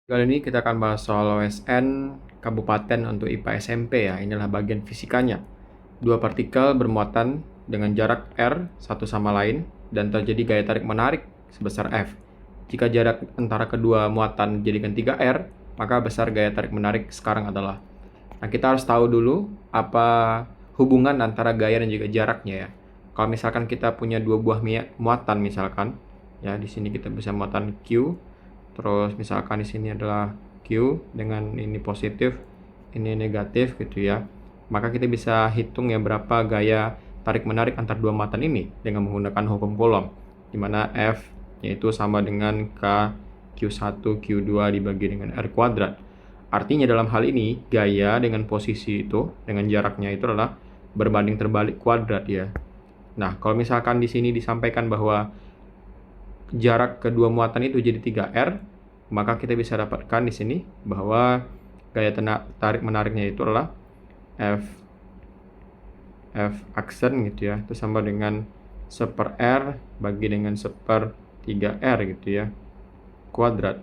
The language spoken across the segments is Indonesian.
Kali ini kita akan bahas soal OSN Kabupaten untuk IPA SMP ya. Inilah bagian fisikanya. Dua partikel bermuatan dengan jarak R satu sama lain dan terjadi gaya tarik menarik sebesar F. Jika jarak antara kedua muatan dijadikan 3R, maka besar gaya tarik menarik sekarang adalah. Nah, kita harus tahu dulu apa hubungan antara gaya dan juga jaraknya ya. Kalau misalkan kita punya dua buah muatan misalkan, ya di sini kita bisa muatan Q. Terus misalkan di sini adalah Q dengan ini positif, ini negatif gitu ya. Maka kita bisa hitung ya berapa gaya tarik menarik antar dua muatan ini dengan menggunakan hukum Coulomb, di mana F yaitu sama dengan K Q1 Q2 dibagi dengan R kuadrat. Artinya dalam hal ini gaya dengan posisi itu dengan jaraknya itu adalah berbanding terbalik kuadrat ya. Nah, kalau misalkan di sini disampaikan bahwa jarak kedua muatan itu jadi 3R, maka kita bisa dapatkan di sini bahwa gaya tarik menariknya itu adalah F aksen gitu ya, itu sama dengan 1/R bagi dengan 1/3R gitu ya, kuadrat.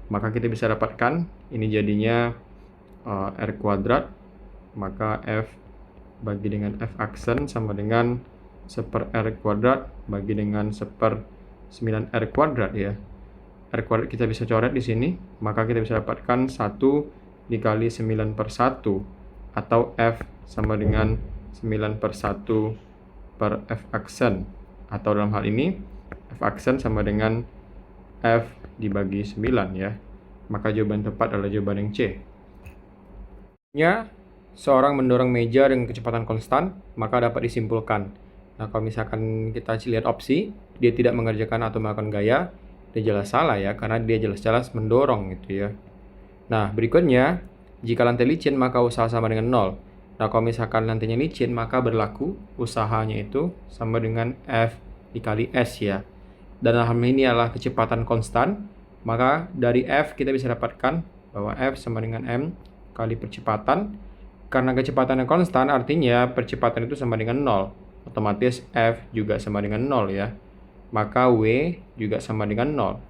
Maka kita bisa dapatkan ini jadinya R kuadrat, maka F bagi dengan F aksen sama dengan 1/R kuadrat bagi dengan 1/9R kuadrat ya. R kuadrat kita bisa coret di sini, maka kita bisa dapatkan 1 dikali 9/1 atau F sama dengan 9/1 per F aksen, atau dalam hal ini F aksen sama dengan F dibagi 9 ya. Maka jawaban tepat adalah jawaban yang C. Seorang mendorong meja dengan kecepatan konstan, maka dapat disimpulkan. Nah, kalau misalkan kita lihat opsi, dia tidak mengerjakan atau melakukan gaya, dia jelas salah ya, karena dia jelas-jelas mendorong gitu ya. Nah, berikutnya, jika lantai licin maka usaha sama dengan 0. Nah, kalau misalkan lantainya licin, maka berlaku usahanya itu sama dengan F dikali S ya. Dan dalam ini adalah kecepatan konstan, maka dari F kita bisa dapatkan bahwa F sama dengan M kali percepatan. Karena kecepatannya konstan, artinya percepatan itu sama dengan 0. Otomatis F juga sama dengan 0 ya. Maka W juga sama dengan 0.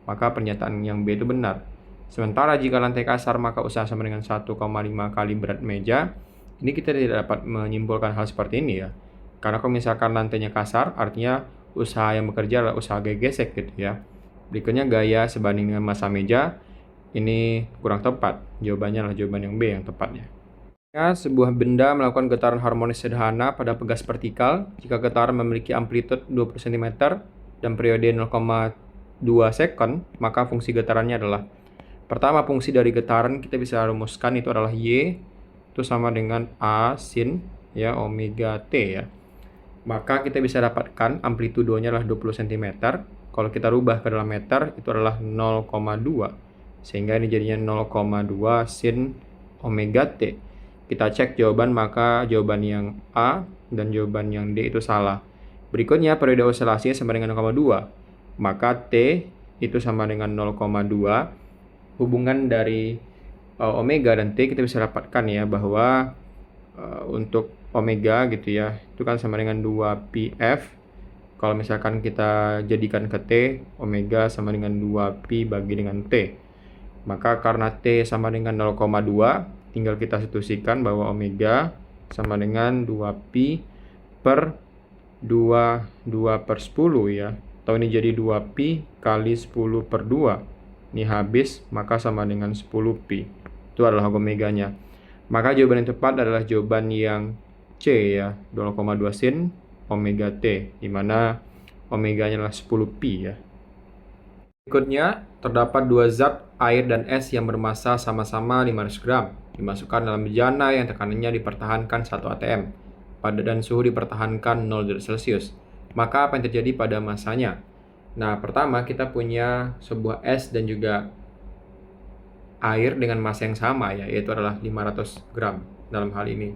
Maka pernyataan yang B itu benar. Sementara jika lantai kasar maka usaha sama dengan 1,5 kali berat meja. Ini kita tidak dapat menyimpulkan hal seperti ini ya. Karena kalau misalkan lantainya kasar, artinya usaha yang bekerja adalah usaha gaya gesek gitu ya. Berikutnya gaya sebanding dengan massa meja. Ini kurang tepat. Jawabannya adalah jawaban yang B yang tepatnya. Sebuah benda melakukan getaran harmonis sederhana pada pegas vertikal jika getaran memiliki amplitude 20 cm dan periode 0,2 second, maka fungsi getarannya adalah. Pertama, fungsi dari getaran kita bisa rumuskan itu adalah Y itu sama dengan A sin ya omega T ya. Maka kita bisa dapatkan amplitudonya adalah 20 cm. Kalau kita rubah ke dalam meter itu adalah 0,2. Sehingga ini jadinya 0,2 sin omega T. Kita cek jawaban, maka jawaban yang A dan jawaban yang D itu salah. Berikutnya periode oscilasinya sama dengan 0,2. Maka T itu sama dengan 0,2. Hubungan dari omega dan T kita bisa dapatkan ya bahwa untuk omega gitu ya, itu kan sama dengan 2πf. Kalau misalkan kita jadikan ke T, omega sama dengan 2π bagi dengan T. Maka karena T sama dengan 0,2, tinggal kita substitusikan bahwa omega sama dengan 2π per 2/10 ya. Atau ini jadi 2π kali 10/2. Ini habis, maka sama dengan 10π. Itu adalah omeganya. Maka jawaban yang tepat adalah jawaban yang C ya, 0,2 sin omega T, di mana omeganya adalah 10π ya. Berikutnya, terdapat dua zat air dan es yang bermassa sama-sama 500 gram. Dimasukkan dalam bejana yang tekanannya dipertahankan 1 atm. Pada dan suhu dipertahankan 0 derajat Celcius. Maka apa yang terjadi pada massanya? Nah, pertama kita punya sebuah es dan juga air dengan massa yang sama ya, yaitu adalah 500 gram dalam hal ini.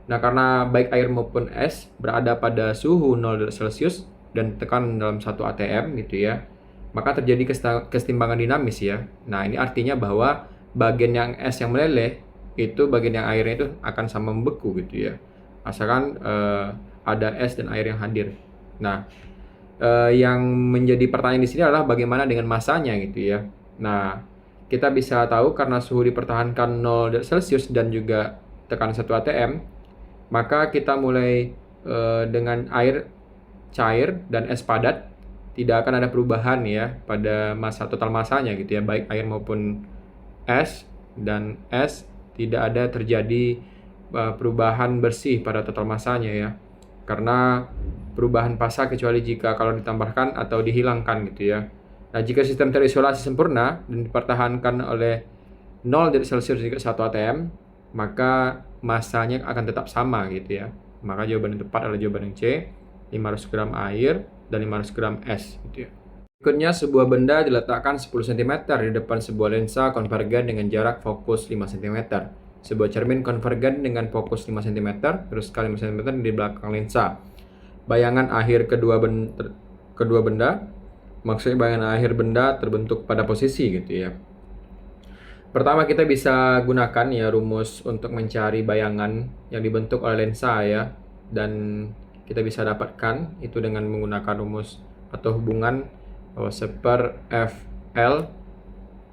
Nah, karena baik air maupun es berada pada suhu 0 derajat Celcius dan tekanan dalam 1 atm gitu ya, maka terjadi kesetimbangan dinamis ya. Nah, ini artinya bahwa bagian yang es yang meleleh itu bagian yang airnya itu akan sama membeku gitu ya. Asalkan ada es dan air yang hadir. Nah, yang menjadi pertanyaan di sini adalah bagaimana dengan massanya gitu ya. Nah, kita bisa tahu karena suhu dipertahankan 0 derajat Celcius dan juga tekanan 1 atm, maka kita mulai dengan air cair dan es padat tidak akan ada perubahan ya pada massa total massanya gitu ya, baik air maupun es, dan es tidak ada terjadi perubahan bersih pada total massanya ya, karena perubahan fasa kecuali jika kalau ditambahkan atau dihilangkan gitu ya. Nah, jika sistem terisolasi sempurna dan dipertahankan oleh 0 derajat Celcius juga 1 atm, maka massanya akan tetap sama gitu ya. Maka jawaban yang tepat adalah jawaban yang C, 500 gram air dan 500 gram es gitu ya. Berikutnya, sebuah benda diletakkan 10 cm di depan sebuah lensa konvergen dengan jarak fokus 5 cm. Sebuah cermin konvergen dengan fokus 5 cm, terus kali 5 cm di belakang lensa. Bayangan akhir kedua benda, maksudnya bayangan akhir benda terbentuk pada posisi gitu ya. Pertama, kita bisa gunakan ya rumus untuk mencari bayangan yang dibentuk oleh lensa ya, dan kita bisa dapatkan itu dengan menggunakan rumus atau hubungan bahwa 1/FL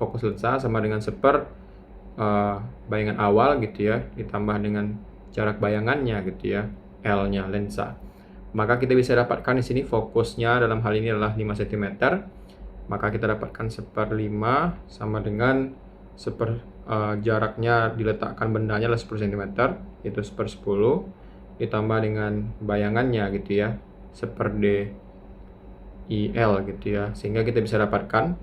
fokus lensa sama dengan 1/, bayangan awal gitu ya, ditambah dengan jarak bayangannya gitu ya, L-nya lensa. Maka kita bisa dapatkan di sini fokusnya dalam hal ini adalah 5 cm. Maka kita dapatkan 1/5 sama dengan jaraknya diletakkan bendanya adalah 10 cm, itu 1/10 ditambah dengan bayangannya gitu ya, 1/DIL gitu ya, sehingga kita bisa dapatkan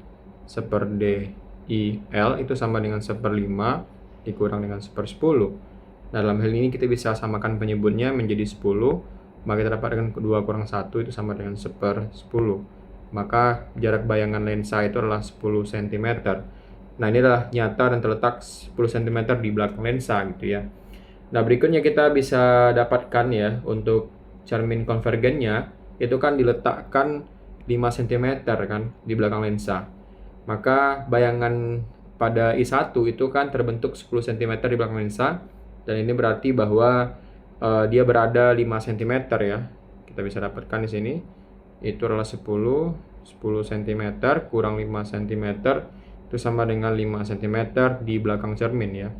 1/DIL itu sama dengan 1/5 dikurang dengan 1/10. Nah, dalam hal ini kita bisa samakan penyebutnya menjadi 10, maka kita dapatkan 2 kurang 1 itu sama dengan 1/10. Maka jarak bayangan lensa itu adalah 10 cm. Nah, ini adalah nyata dan terletak 10 cm di belakang lensa gitu ya. Nah, berikutnya kita bisa dapatkan ya untuk cermin konvergennya itu kan diletakkan 5 cm kan di belakang lensa. Maka bayangan pada I1 itu kan terbentuk 10 cm di belakang lensa, dan ini berarti bahwa dia berada 5 cm ya. Kita bisa dapatkan di sini itu adalah 10 cm kurang 5 cm itu sama dengan 5 cm di belakang cermin ya,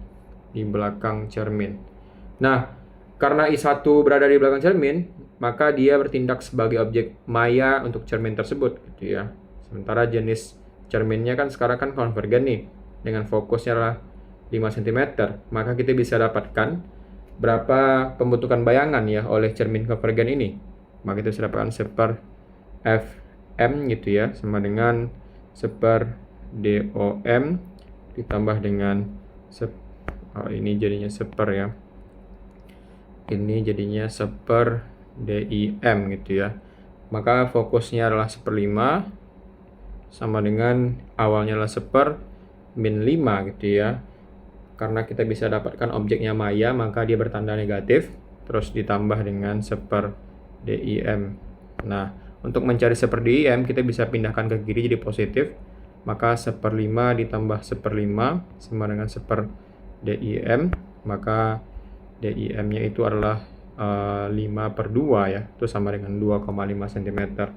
di belakang cermin. Nah, karena I1 berada di belakang cermin, maka dia bertindak sebagai objek maya untuk cermin tersebut gitu ya. Sementara jenis cerminnya kan sekarang kan konvergen nih, dengan fokusnya adalah 5 cm, maka kita bisa dapatkan berapa pembentukan bayangan ya oleh cermin konvergen ini. Maka kita bisa dapatkan 1/Fm gitu ya, sama dengan 1/DOM ditambah dengan ini jadinya 1 ya. Ini jadinya 1/DIM gitu ya. Maka fokusnya adalah 1/5 sama dengan awalnya adalah 1/-5 gitu ya. Karena kita bisa dapatkan objeknya maya, maka dia bertanda negatif, terus ditambah dengan 1/DIM. Nah, untuk mencari 1/DIM, kita bisa pindahkan ke kiri jadi positif. Maka 1/5 ditambah 1/5 sama dengan 1/DIM. Maka DIM-nya itu adalah 5/2 ya, itu sama dengan 2,5 cm.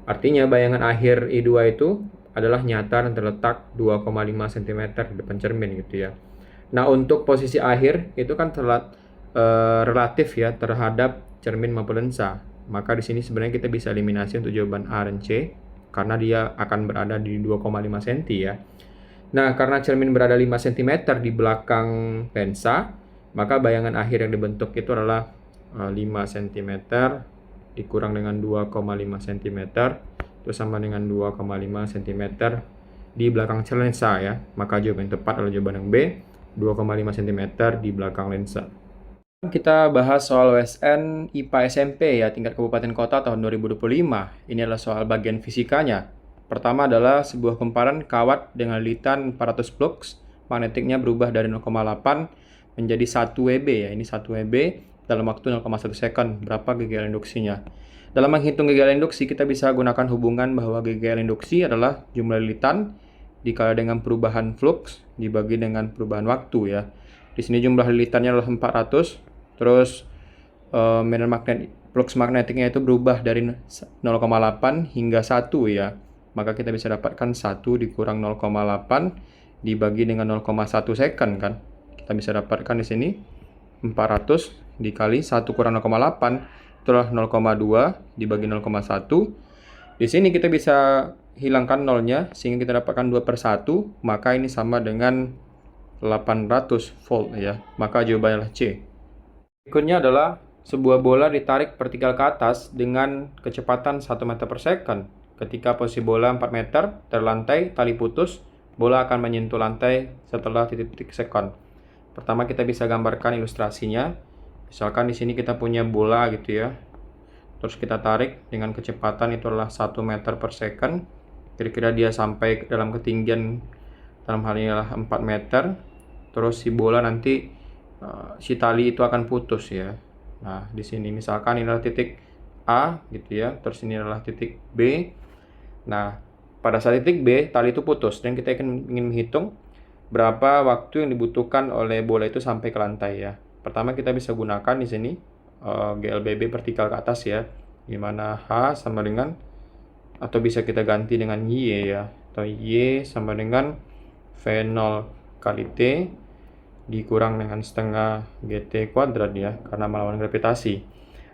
Artinya bayangan akhir I2 itu adalah nyata dan terletak 2,5 cm di depan cermin gitu ya. Nah, untuk posisi akhir itu kan relatif ya terhadap cermin maupun lensa. Maka di sini sebenarnya kita bisa eliminasi untuk jawaban A dan C karena dia akan berada di 2,5 cm ya. Nah, karena cermin berada 5 cm di belakang lensa, maka bayangan akhir yang dibentuk itu adalah 5 cm dikurang dengan 2,5 cm itu sama dengan 2,5 cm di belakang lensa ya. Maka jawaban yang tepat adalah jawaban yang B, 2,5 cm di belakang lensa. Kita bahas soal OSN IPA SMP ya, tingkat kabupaten kota tahun 2025. Ini adalah soal bagian fisikanya. Pertama adalah sebuah kumparan kawat dengan lilitan 400 flux, magnetiknya berubah dari 0,8 menjadi 1 WB ya. Ini 1 WB dalam waktu 0,1 second. Berapa GGL induksinya? Dalam menghitung GGL induksi, kita bisa gunakan hubungan bahwa GGL induksi adalah jumlah lilitan dikali dengan perubahan flux dibagi dengan perubahan waktu ya. Di sini jumlah lilitannya adalah 400, terus medan flux magnetiknya itu berubah dari 0,8 hingga 1 ya. Maka kita bisa dapatkan 1 dikurang 0,8 dibagi dengan 0,1 second kan. Kita bisa dapatkan di sini 400 dikali 1 kurang 0,8 itulah 0,2 dibagi 0,1. Di sini kita bisa hilangkan nolnya sehingga kita dapatkan 2/1, maka ini sama dengan 800 volt ya. Maka jawabannya adalah C. Berikutnya adalah sebuah bola ditarik vertikal ke atas dengan kecepatan 1 meter per second. Ketika posisi bola 4 meter terlantai, tali putus, bola akan menyentuh lantai setelah titik-titik sekon. Pertama kita bisa gambarkan ilustrasinya. Misalkan di sini kita punya bola gitu ya. Terus kita tarik dengan kecepatan itu adalah 1 meter per second. Kira-kira dia sampai dalam ketinggian dalam hal ini adalah 4 meter. Terus si bola nanti si tali itu akan putus ya. Nah, di sini misalkan ini adalah titik A gitu ya. Terus ini adalah titik B. Nah, pada saat titik B tali itu putus dan kita ingin menghitung berapa waktu yang dibutuhkan oleh bola itu sampai ke lantai ya. Pertama kita bisa gunakan di sini GLBB vertikal ke atas ya, dimana H sama dengan, atau bisa kita ganti dengan Y ya, atau Y sama dengan V0 kali T dikurang dengan setengah GT kuadrat ya, karena melawan gravitasi.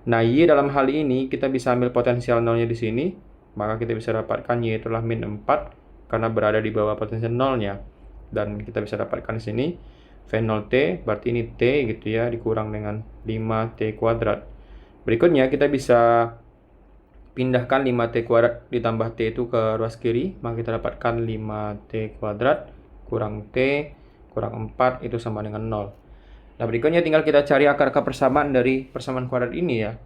Nah, Y dalam hal ini kita bisa ambil potensial nolnya di sini, maka kita bisa dapatkan Y itulah min 4 karena berada di bawah potensial nolnya. Dan kita bisa dapatkan di sini V0T, berarti ini T gitu ya, dikurang dengan 5T kuadrat. Berikutnya kita bisa pindahkan 5T kuadrat ditambah T itu ke ruas kiri, maka kita dapatkan 5T kuadrat kurang T kurang 4 itu sama dengan 0. Nah, berikutnya tinggal kita cari akar kebersamaan dari persamaan kuadrat ini ya.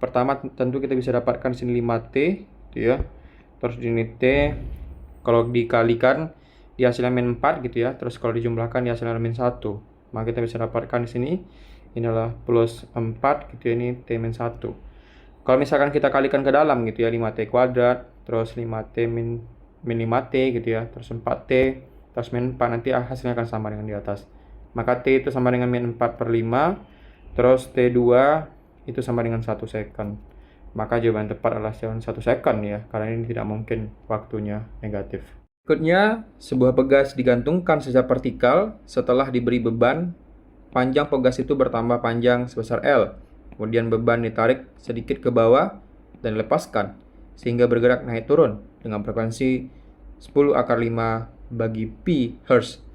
Pertama tentu kita bisa dapatkan sini 5T gitu ya. Terus di sini T kalau dikalikan di hasilnya min 4 gitu ya. Terus kalau dijumlahkan di hasilnya min 1. Maka kita bisa dapatkan di sini ini adalah plus 4 gitu ya, ini T min 1. Kalau misalkan kita kalikan ke dalam gitu ya, 5T kuadrat, terus 5T min 5T gitu ya, terus 4T, terus min 4, nanti hasilnya akan sama dengan di atas. Maka T itu sama dengan min 4/5, terus T2 itu sama dengan 1 second. Maka jawaban tepat adalah 1 second ya, karena ini tidak mungkin waktunya negatif. Berikutnya, sebuah pegas digantungkan secara vertikal setelah diberi beban. Panjang pegas itu bertambah panjang sebesar L. Kemudian beban ditarik sedikit ke bawah dan dilepaskan, sehingga bergerak naik turun dengan frekuensi 10⁵ bagi pi Hz.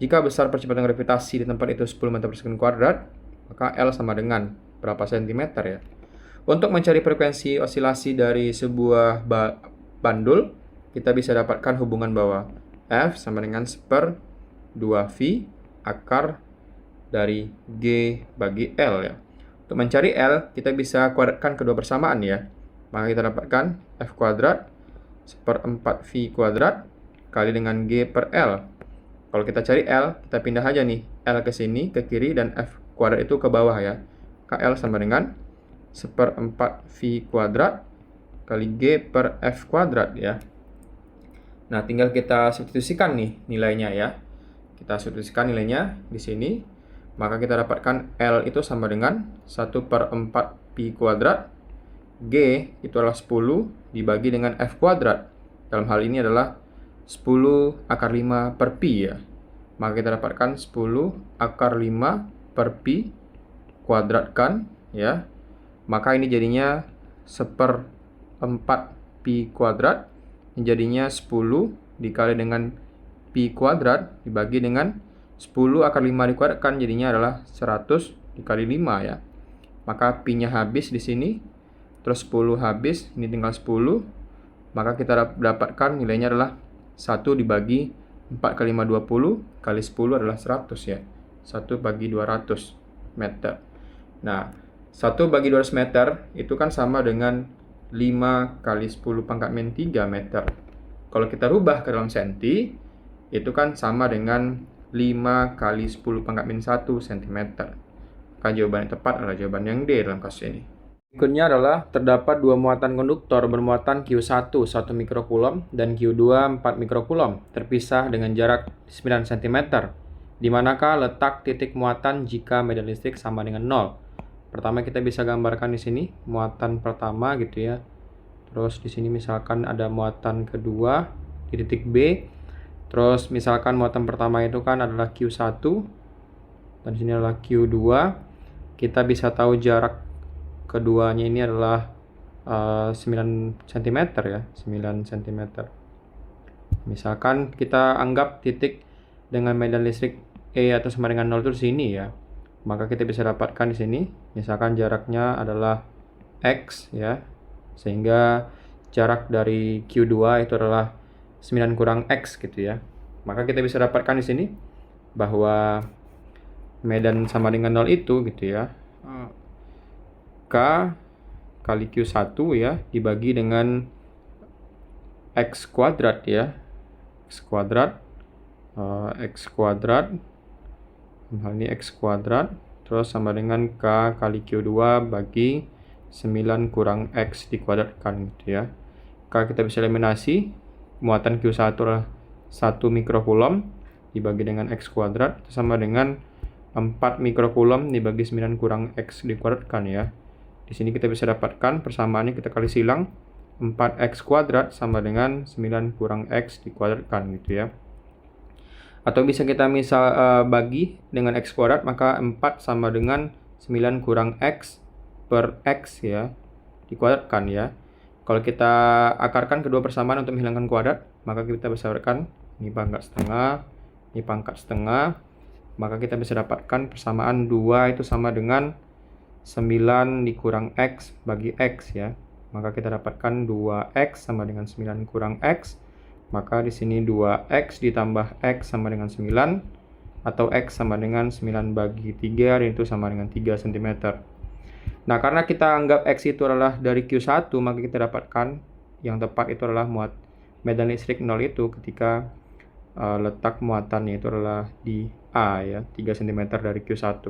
Jika besar percepatan gravitasi di tempat itu 10 meter per second kuadrat, maka L sama dengan berapa sentimeter ya. Untuk mencari frekuensi osilasi dari sebuah bandul, kita bisa dapatkan hubungan bahwa F sama dengan 1/2V akar dari G bagi L ya. Untuk mencari L, kita bisa kuadratkan kedua persamaan ya. Maka kita dapatkan F kuadrat 1/4V kuadrat kali dengan G per L. Kalau kita cari L, kita pindah aja nih. L ke sini, ke kiri, dan F kuadrat itu ke bawah ya. KL sama dengan 1/4V kuadrat kali G per F kuadrat ya. Nah, tinggal kita substitusikan nih nilainya ya. Kita substitusikan nilainya di sini. Maka kita dapatkan L itu sama dengan 1/4pi kuadrat. G itu adalah 10 dibagi dengan F kuadrat. Dalam hal ini adalah 10⁵ per pi ya. Maka kita dapatkan 10⁵ per pi kuadratkan ya. Maka ini jadinya 1/4pi kuadrat. Jadinya 10 dikali dengan pi kuadrat dibagi dengan 10⁵ dikuadratkan, jadinya adalah 100 dikali 5 ya. Maka pi-nya habis di sini, terus 10 habis, ini tinggal 10. Maka kita dapatkan nilainya adalah 1 dibagi 4 kali 5 20 kali 10 adalah 100 ya. 1 bagi 200 meter. Nah, 1 bagi 200 meter itu kan sama dengan 5 kali 10⁻³ meter. Kalau kita rubah ke dalam senti, itu kan sama dengan 5 kali 10⁻⁻1 cm. Maka jawaban yang tepat adalah jawaban yang D dalam kasus ini. Berikutnya adalah terdapat dua muatan konduktor bermuatan Q1 1 mikrokulom dan Q2 4 mikrokulom terpisah dengan jarak 9 cm. Di manakah letak titik muatan jika medan listrik sama dengan 0? Pertama kita bisa gambarkan di sini muatan pertama gitu ya. Terus di sini misalkan ada muatan kedua di titik B. Terus misalkan muatan pertama itu kan adalah Q1 dan di sini adalah Q2. Kita bisa tahu jarak keduanya ini adalah 9 cm ya, 9 cm. Misalkan kita anggap titik dengan medan listrik E atau sama dengan 0 itu di sini ya. Maka kita bisa dapatkan di sini, misalkan jaraknya adalah X ya. Sehingga jarak dari Q2 itu adalah 9 kurang X gitu ya. Maka kita bisa dapatkan di sini bahwa medan sama dengan 0 itu gitu ya. K kali Q1 ya dibagi dengan X kuadrat ya. X kuadrat hal ini X kuadrat terus sama dengan K kali Q2 bagi 9 kurang X dikuadratkan gitu ya. K kita bisa eliminasi, muatan Q1 adalah 1 mikrocoulomb dibagi dengan X kuadrat sama dengan 4 mikrocoulomb dibagi 9 kurang X dikuadratkan ya. Di sini kita bisa dapatkan persamaannya, kita kali silang, 4X kuadrat sama dengan 9 kurang X dikuadratkan gitu ya. Atau bisa kita bagi dengan X kuadrat, maka 4 sama dengan 9 kurang X per X ya, dikuadratkan ya. Kalau kita akarkan kedua persamaan untuk menghilangkan kuadrat, maka kita bisa dapatkan ini pangkat setengah, ini pangkat setengah. Maka kita bisa dapatkan persamaan 2 itu sama dengan 9 dikurang X bagi X ya. Maka kita dapatkan 2X sama dengan 9 kurang X. Maka di sini 2X ditambah X sama dengan 9 atau X sama dengan 9 bagi 3 dan itu sama dengan 3 cm. Nah, karena kita anggap X itu adalah dari Q1, maka kita dapatkan yang tepat itu adalah medan listrik 0 itu ketika letak muatannya itu adalah di A ya, 3 cm dari Q1.